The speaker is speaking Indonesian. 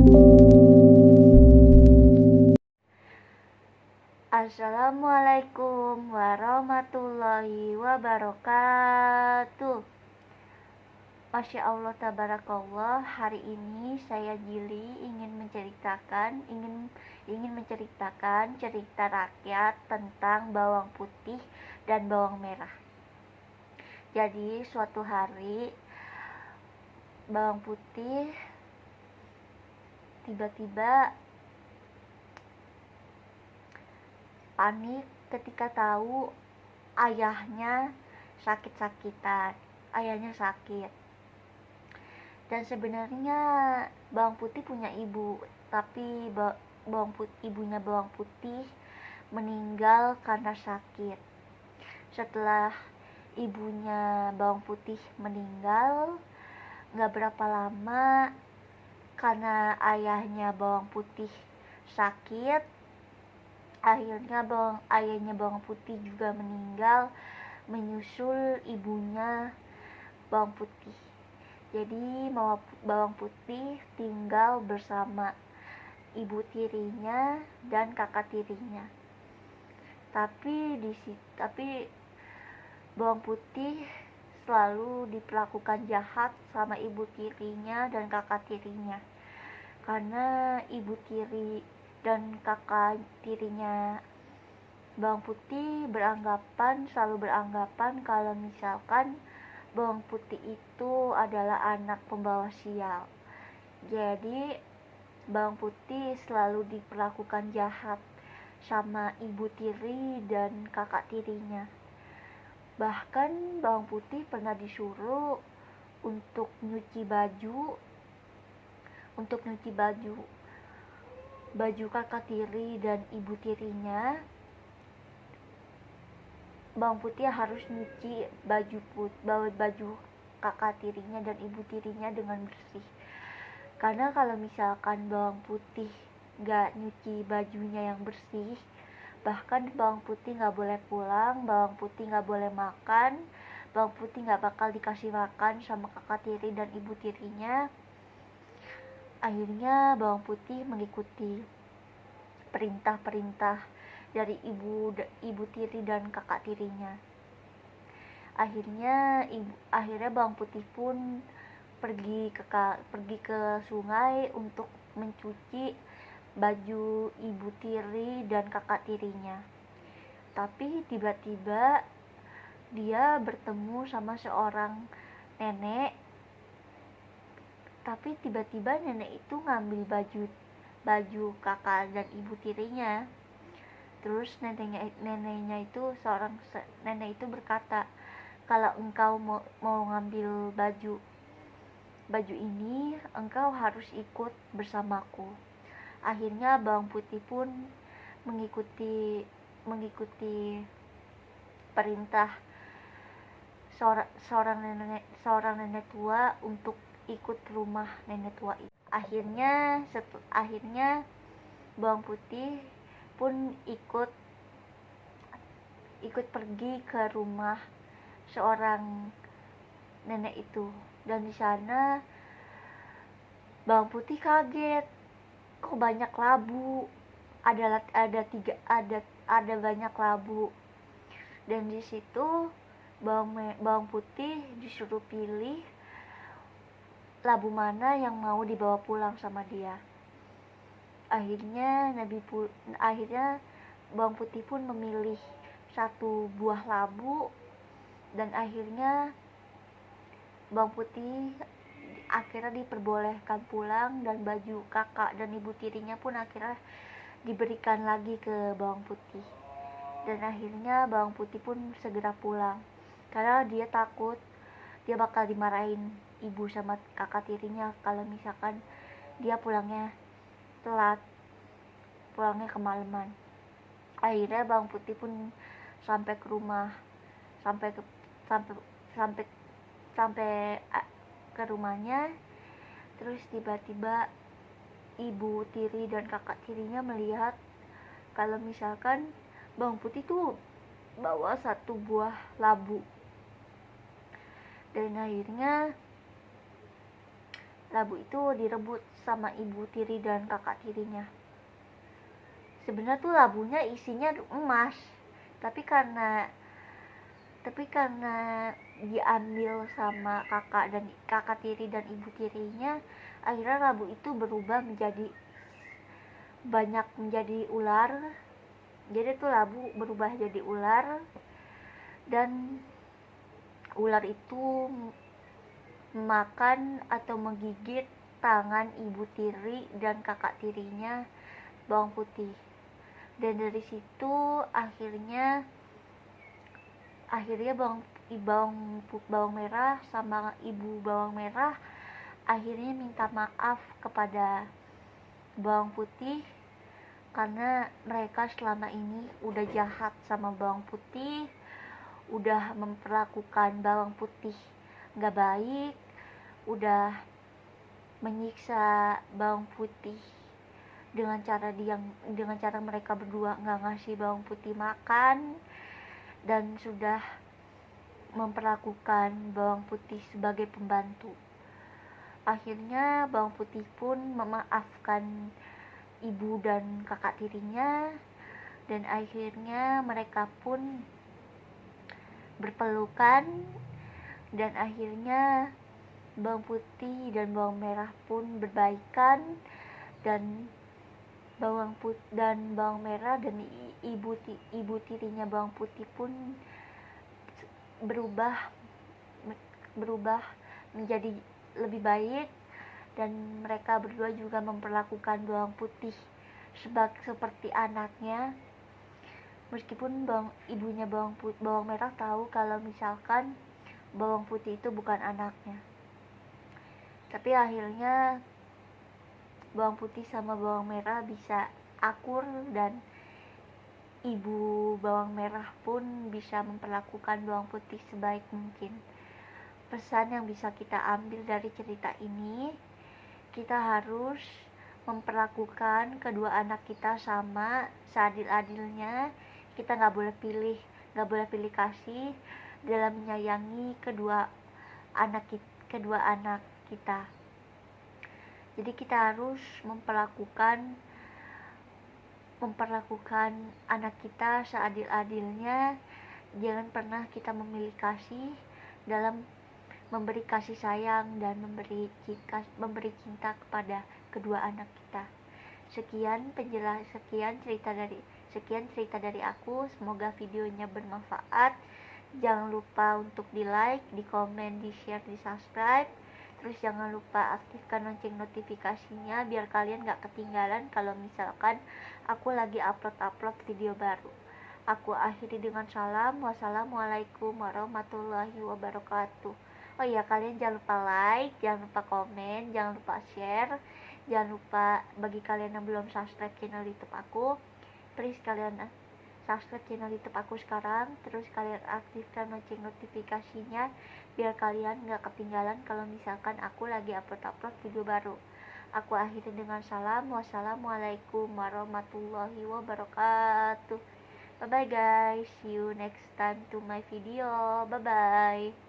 Assalamualaikum warahmatullahi wabarakatuh. Masya Allah tabarakallah. Hari ini saya Jili ingin menceritakan cerita rakyat tentang bawang putih dan bawang merah. Jadi suatu hari bawang putih tiba-tiba panik ketika tahu ayahnya sakit-sakitan. Ayahnya sakit. Dan sebenarnya bawang putih punya ibu, tapi ibunya bawang putih meninggal karena sakit. Setelah ibunya bawang putih meninggal, gak berapa lama karena ayahnya bawang putih sakit, ayahnya bawang putih juga meninggal menyusul ibunya bawang putih. Jadi bawang putih tinggal bersama ibu tirinya dan kakak tirinya. Tapi bawang putih selalu diperlakukan jahat sama ibu tirinya dan kakak tirinya. Karena ibu tiri dan kakak tirinya bawang putih selalu beranggapan kalau misalkan bawang putih itu adalah anak pembawa sial. Jadi bawang putih selalu diperlakukan jahat sama ibu tiri dan kakak tirinya. Bahkan bawang putih pernah disuruh untuk nyuci baju kakak tiri dan ibu tirinya. Bawang putih harus nyuci baju kakak tirinya dan ibu tirinya dengan bersih. Karena kalau misalkan bawang putih gak nyuci bajunya yang bersih, bahkan bawang putih gak boleh pulang, bawang putih gak boleh makan, bawang putih gak bakal dikasih makan sama kakak tiri dan ibu tirinya. Akhirnya bawang putih mengikuti perintah-perintah dari ibu tiri dan kakak tirinya. Akhirnya bawang putih pun pergi ke sungai untuk mencuci baju ibu tiri dan kakak tirinya. Tapi tiba-tiba dia bertemu sama seorang nenek. Tapi tiba-tiba nenek itu ngambil baju kakak dan ibu tirinya. Terus nenek itu berkata, kalau engkau mau ngambil baju ini, engkau harus ikut bersamaku. Akhirnya bawang putih pun mengikuti perintah seorang nenek tua untuk ikut rumah nenek tua itu. Akhirnya bawang putih pun ikut pergi ke rumah seorang nenek itu. Dan di sana bawang putih kaget, kok banyak labu, ada banyak labu. Dan di situ bawang putih disuruh pilih labu mana yang mau dibawa pulang sama dia. Akhirnya bawang putih pun memilih satu buah labu, dan akhirnya bawang putih akhirnya diperbolehkan pulang, dan baju kakak dan ibu tirinya pun akhirnya diberikan lagi ke bawang putih. Dan akhirnya bawang putih pun segera pulang karena dia takut dia bakal dimarahin ibu sama kakak tirinya kalau misalkan dia pulangnya telat, pulangnya kemalaman. Akhirnya bawang putih pun sampai ke rumah, sampai ke rumahnya. Terus tiba-tiba ibu tiri dan kakak tirinya melihat kalau misalkan bawang putih tuh bawa satu buah labu. Dan akhirnya labu itu direbut sama ibu tiri dan kakak tirinya. Sebenarnya tuh labunya isinya emas, tapi karena diambil sama kakak tiri dan ibu tirinya, akhirnya labu itu berubah menjadi ular. Jadi tuh labu berubah jadi ular, dan ular itu makan atau menggigit tangan ibu tiri dan kakak tirinya bawang putih. Dan dari situ akhirnya bawang merah sama ibu bawang merah akhirnya minta maaf kepada bawang putih karena mereka selama ini udah jahat sama bawang putih, udah memperlakukan bawang putih gak baik, udah menyiksa bawang putih dengan cara mereka berdua gak ngasih bawang putih makan, dan sudah memperlakukan bawang putih sebagai pembantu. Akhirnya bawang putih pun memaafkan ibu dan kakak tirinya, dan akhirnya mereka pun berpelukan, dan akhirnya bawang putih dan bawang merah pun berbaikan, dan bawang merah dan ibu tirinya bawang putih pun berubah menjadi lebih baik, dan mereka berdua juga memperlakukan bawang putih seperti anaknya, meskipun ibunya bawang merah tahu kalau misalkan bawang putih itu bukan anaknya. Tapi akhirnya bawang putih sama bawang merah bisa akur, dan ibu bawang merah pun bisa memperlakukan bawang putih sebaik mungkin. Pesan yang bisa kita ambil dari cerita ini, kita harus memperlakukan kedua anak kita sama seadil-adilnya. Kita nggak boleh pilih kasih dalam menyayangi kedua anak kita. Jadi kita harus memperlakukan anak kita seadil-adilnya. Jangan pernah kita memilih kasih dalam memberi kasih sayang dan memberi cinta kepada kedua anak kita. Sekian cerita dari aku. Semoga videonya bermanfaat. Jangan lupa untuk di like, di komen, di share, di subscribe. Terus jangan lupa aktifkan lonceng notifikasinya biar kalian gak ketinggalan kalau misalkan aku lagi upload video baru. Aku akhiri dengan salam. Wassalamualaikum warahmatullahi wabarakatuh. Oh iya, kalian jangan lupa like, jangan lupa komen, jangan lupa share, jangan lupa bagi kalian yang belum subscribe channel YouTube aku, please kalian subscribe channel YouTube aku sekarang. Terus kalian aktifkan lonceng notifikasinya biar kalian gak ketinggalan kalau misalkan aku lagi upload video baru. Aku akhiri dengan salam. Wassalamualaikum warahmatullahi wabarakatuh. Bye bye guys, see you next time to my video. Bye bye.